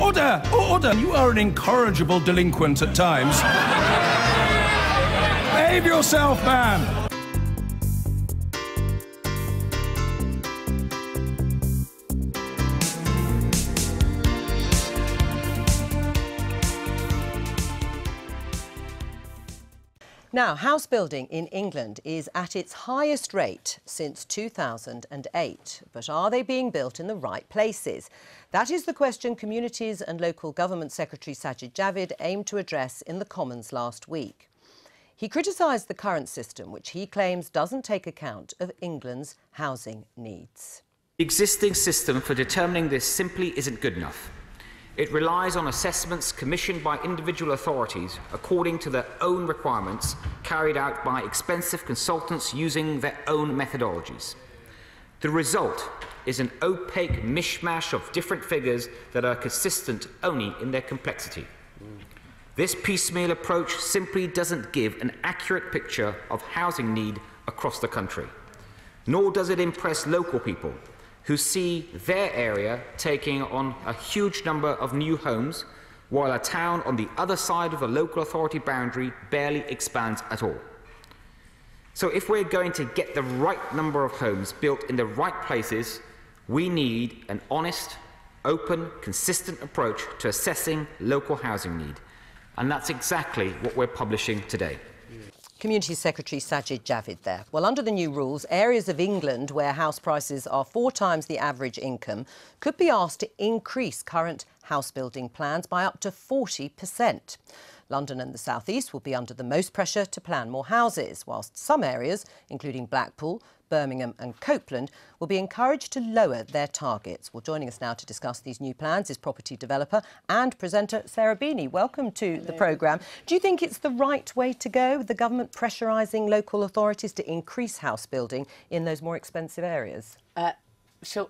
Order! Order! You are an incorrigible delinquent at times. Behave yourself, man! Now, house building in England is at its highest rate since 2008. But are they being built in the right places? That is the question Communities and Local Government Secretary Sajid Javid aimed to address in the Commons last week. He criticised the current system, which he claims doesn't take account of England's housing needs. The existing system for determining this simply isn't good enough. It relies on assessments commissioned by individual authorities according to their own requirements, carried out by expensive consultants using their own methodologies. The result is an opaque mishmash of different figures that are consistent only in their complexity. This piecemeal approach simply doesn't give an accurate picture of housing need across the country, nor does it impress local people who see their area taking on a huge number of new homes, while a town on the other side of the local authority boundary barely expands at all. So if we're going to get the right number of homes built in the right places, we need an honest, open, consistent approach to assessing local housing need. And that's exactly what we're publishing today. Community Secretary Sajid Javid there. Well, under the new rules, areas of England where house prices are 4 times the average income could be asked to increase current house building plans by up to 40%. London and the South East will be under the most pressure to plan more houses, whilst some areas, including Blackpool, Birmingham and Copeland, will be encouraged to lower their targets. Well, joining us now to discuss these new plans is property developer and presenter Sarah Beanie. Welcome to the programme. Do you think it's the right way to go, the government pressurising local authorities to increase house building in those more expensive areas?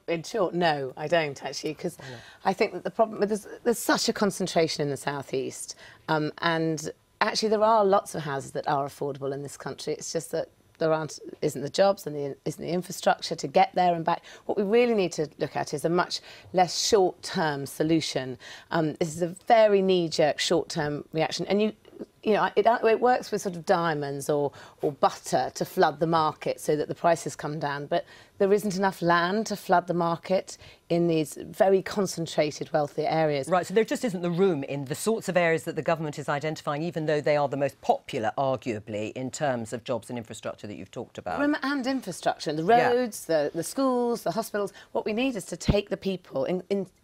In short, no, I don't actually, because I think that the problem there's such a concentration in the South East, and actually there are lots of houses that are affordable in this country. It's just that there isn't the jobs and isn't the infrastructure to get there and back. What we really need to look at is a much less short-term solution. This is a very knee-jerk short-term reaction, and you know, it works with sort of diamonds or butter to flood the market so that the prices come down, but there isn't enough land to flood the market in these very concentrated, wealthy areas. Right, so there just isn't the room in the sorts of areas that the government is identifying, even though they are the most popular, arguably, in terms of jobs and infrastructure that you've talked about. Room and infrastructure, the roads, the schools, the hospitals. What we need is to take the people,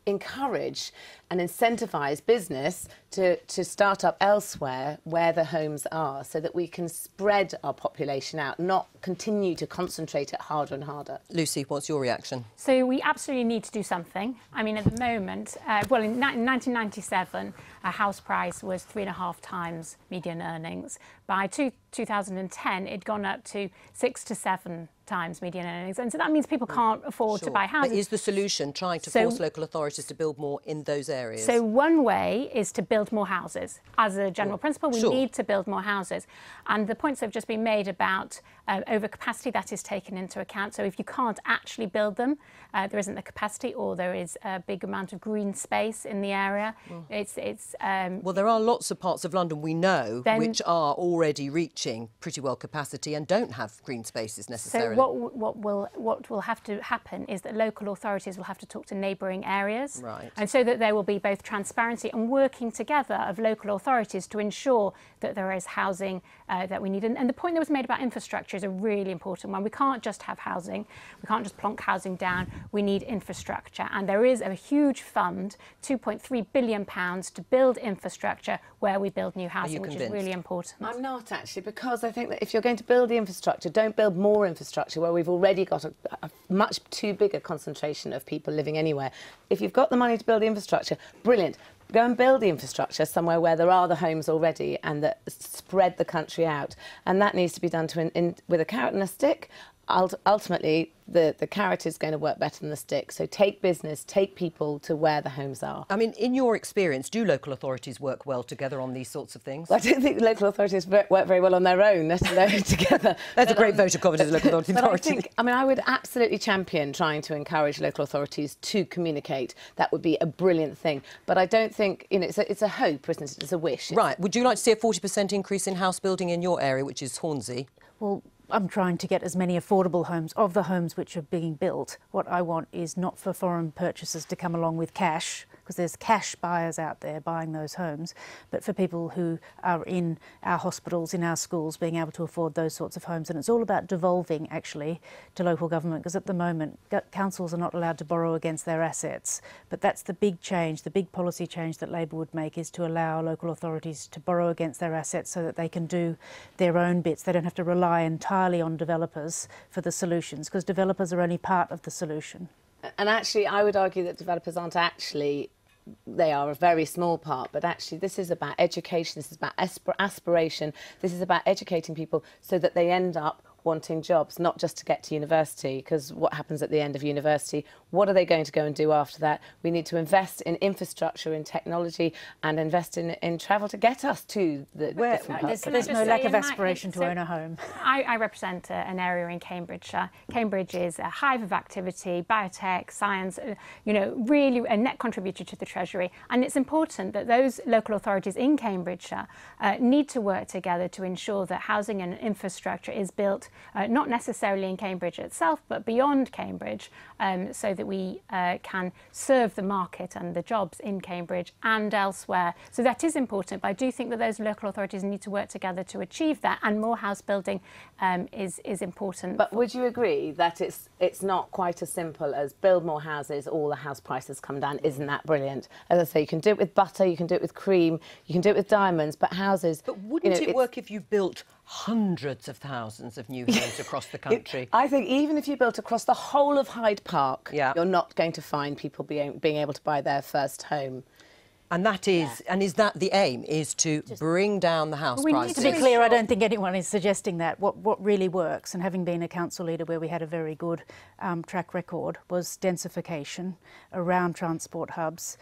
encourage and incentivise business to start up elsewhere where the homes are, so that we can spread our population out, not continue to concentrate it harder and harder. Lucy, what's your reaction? So we absolutely need to do something. I mean, at the moment, well, in 1997, a house price was 3.5 times median earnings. By 2010, it'd gone up to 6 to 7 times median earnings, and so that means people can't afford to buy houses. But is the solution trying to force local authorities to build more in those areas? So one way is to build more houses. As a general principle, we need to build more houses. And the points have just been made about overcapacity, that is taken into account. So if you can't actually build them, there isn't the capacity, or there is a big amount of green space in the area. Well, there are lots of parts of London we know which are already reaching pretty well capacity and don't have green spaces necessarily. So what will have to happen is that local authorities will have to talk to neighbouring areas, and so that there will be both transparency and working together of local authorities to ensure that there is housing that we need. And the point that was made about infrastructure is a really important one. We can't just have housing. We can't just plonk housing down. We need infrastructure. And there is a huge fund, £2.3 billion, to build infrastructure where we build new housing, which is really important. I'm not, actually, because I think that if you're going to build the infrastructure, don't build more infrastructure where we've already got a much too big a concentration of people living anywhere. If you've got the money to build the infrastructure, brilliant. Go and build the infrastructure somewhere where there are the homes already, and that spread the country out. And that needs to be done with a carrot and a stick. ultimately, the carrot is going to work better than the stick. So take business, take people to where the homes are. I mean, in your experience, do local authorities work well together on these sorts of things? Well, I don't think local authorities work very well on their own, let alone together. That's a great vote of confidence, local authority. I would absolutely champion trying to encourage local authorities to communicate. That would be a brilliant thing. But I don't think, it's a hope, isn't it? It's a wish. Right. Would you like to see a 40% increase in house building in your area, which is Hornsey? Well, I'm trying to get as many affordable homes, of the homes which are being built. What I want is not for foreign purchasers to come along with cash, because there's cash buyers out there buying those homes, but for people who are in our hospitals, in our schools, being able to afford those sorts of homes. And it's all about devolving, actually, to local government, because at the moment, councils are not allowed to borrow against their assets. But that's the big change, the big policy change that Labor would make, is to allow local authorities to borrow against their assets so that they can do their own bits. They don't have to rely entirely on developers for the solutions, because developers are only part of the solution. And actually, I would argue that developers aren't actually, they are a very small part, but actually this is about education, this is about aspiration, this is about educating people so that they end up wanting jobs, not just to get to university, because what happens at the end of university? What are they going to go and do after that? We need to invest in infrastructure, in technology, and invest in travel to get us to the different parts. There's no lack of aspiration to own a home. I represent an area in Cambridgeshire. Cambridge is a hive of activity, biotech, science, really a net contributor to the Treasury. And it's important that those local authorities in Cambridgeshire need to work together to ensure that housing and infrastructure is built not necessarily in Cambridge itself, but beyond Cambridge, so that we can serve the market and the jobs in Cambridge and elsewhere. So that is important, but I do think that those local authorities need to work together to achieve that, and more house building is important. But would you agree that it's not quite as simple as build more houses, all the house prices come down? Isn't that brilliant? As I say, you can do it with butter, you can do it with cream, you can do it with diamonds, but houses... But wouldn't it work if you built hundreds of thousands of new homes across the country? I think even if you built across the whole of Hyde Park, you're not going to find people being able to buy their first home. And that is, and is that the aim, is to bring down the house prices? To be clear, I don't think anyone is suggesting that. What really works, and having been a council leader where we had a very good track record, was densification around transport hubs,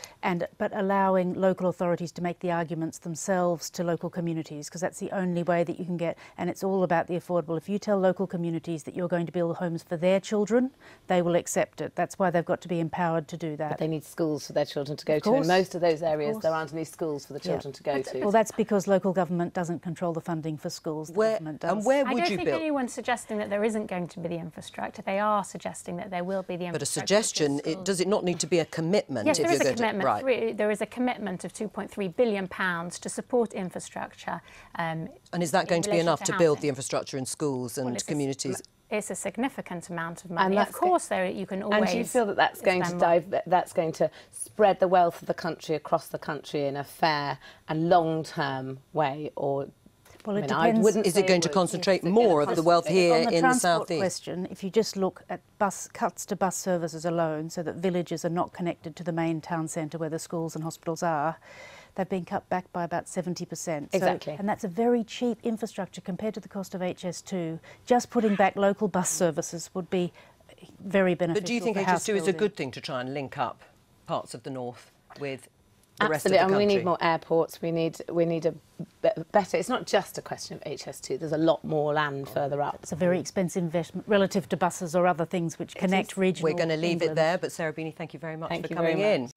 but allowing local authorities to make the arguments themselves to local communities, because that's the only way that you can get, and it's all about the affordable. If you tell local communities that you're going to build homes for their children, they will accept it. That's why they've got to be empowered to do that. But they need schools for their children to go to. In most of those areas, there aren't any schools for the children to go to. Well, that's because local government doesn't control the funding for schools. And where would you build? I don't think anyone's suggesting that there isn't going to be the infrastructure. They are suggesting that there will be the infrastructure. But a suggestion, does it not need to be a commitment? Yes, there is a commitment. Right. There is a commitment of £2.3 billion to support infrastructure. And is that going to be enough to build the infrastructure in schools and communities? It's a significant amount of money. And of course, you can always. And do you feel that that's going to spread the wealth of the country across the country in a fair and long-term way, or? Well, it depends. Is it going to concentrate more of the wealth here in the south east? Question, if you just look at cuts to bus services alone, so that villages are not connected to the main town centre where the schools and hospitals are, they've been cut back by about 70%. Exactly. And that's a very cheap infrastructure compared to the cost of HS2. Just putting back local bus services would be very beneficial. But do you think HS2 is a good thing to try and link up parts of the north with the rest of the country? Absolutely, and we need more airports. We need a better. It's not just a question of HS2. There's a lot more land further up. It's a very expensive investment relative to buses or other things which connect regional. We're going to leave it there, but Sarah Beanie, thank you very much for coming in.